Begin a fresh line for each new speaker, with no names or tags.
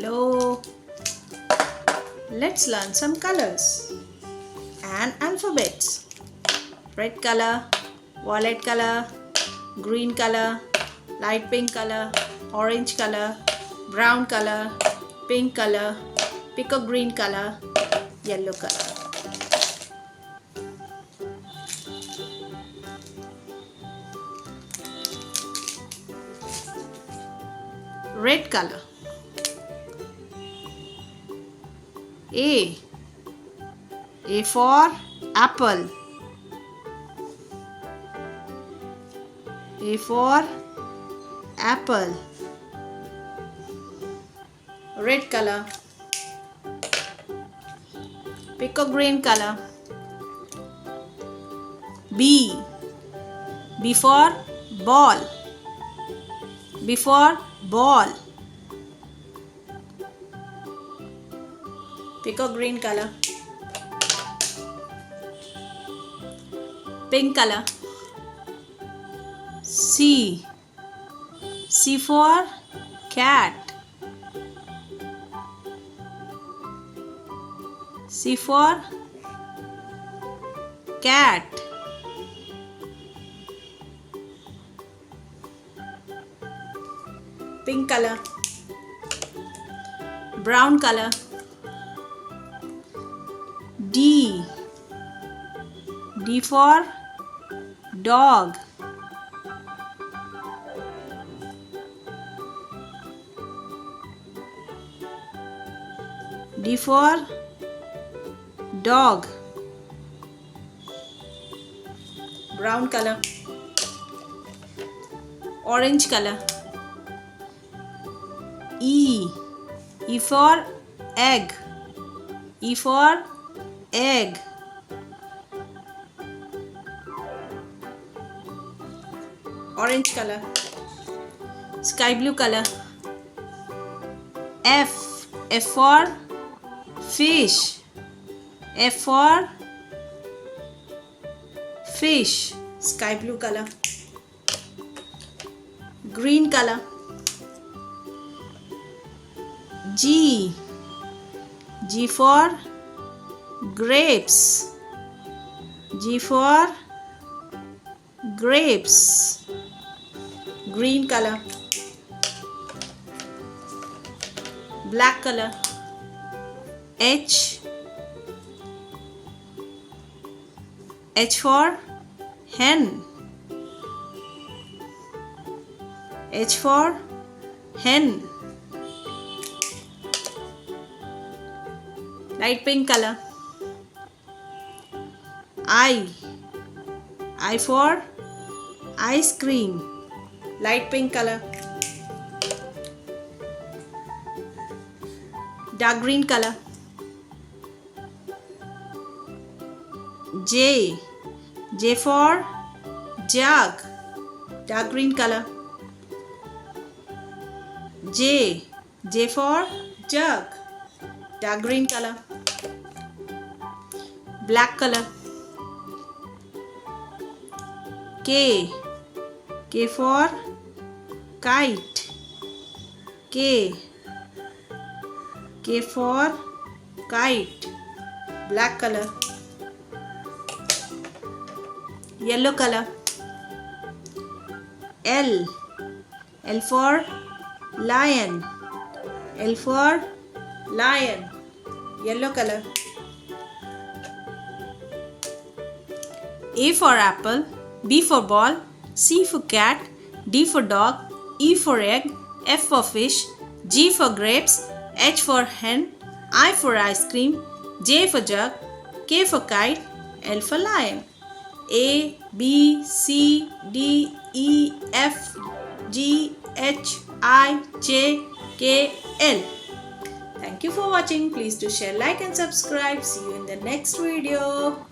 Hello. Let's learn some colors and alphabets. Red color, violet color, green color, light pink color, orange color, brown color, pink color, peacock green color, yellow color. Red color. A for apple. A for apple. Red color. Peacock green color. B for ball. B for ball. Peacock green color. Pink color. C for cat. C for cat. Pink color. Brown color. D for dog. D for dog. Brown color. Orange color. E for egg. E for egg. Orange color. Sky blue color. F for fish. F for fish. Sky blue color. Green color. G for grapes. G for grapes. Green color. Black color. H for hen. H for hen. Light pink color. I for ice cream. Light pink color. Dark green color. J for jug. Dark green color. J for jug. Dark green color. Black color. K for kite. K for kite. Black color. Yellow color. L for lion. L for lion. Yellow color. A for apple. B for ball. C for cat. D for dog. E for egg. F for fish. G for grapes. H for hen. I for ice cream. J for jug. K for kite. L for lion. A, B, C, D, E, F, G, H, I, J, K, L. Thank you for watching. Please do share, like and subscribe. See you in the next video.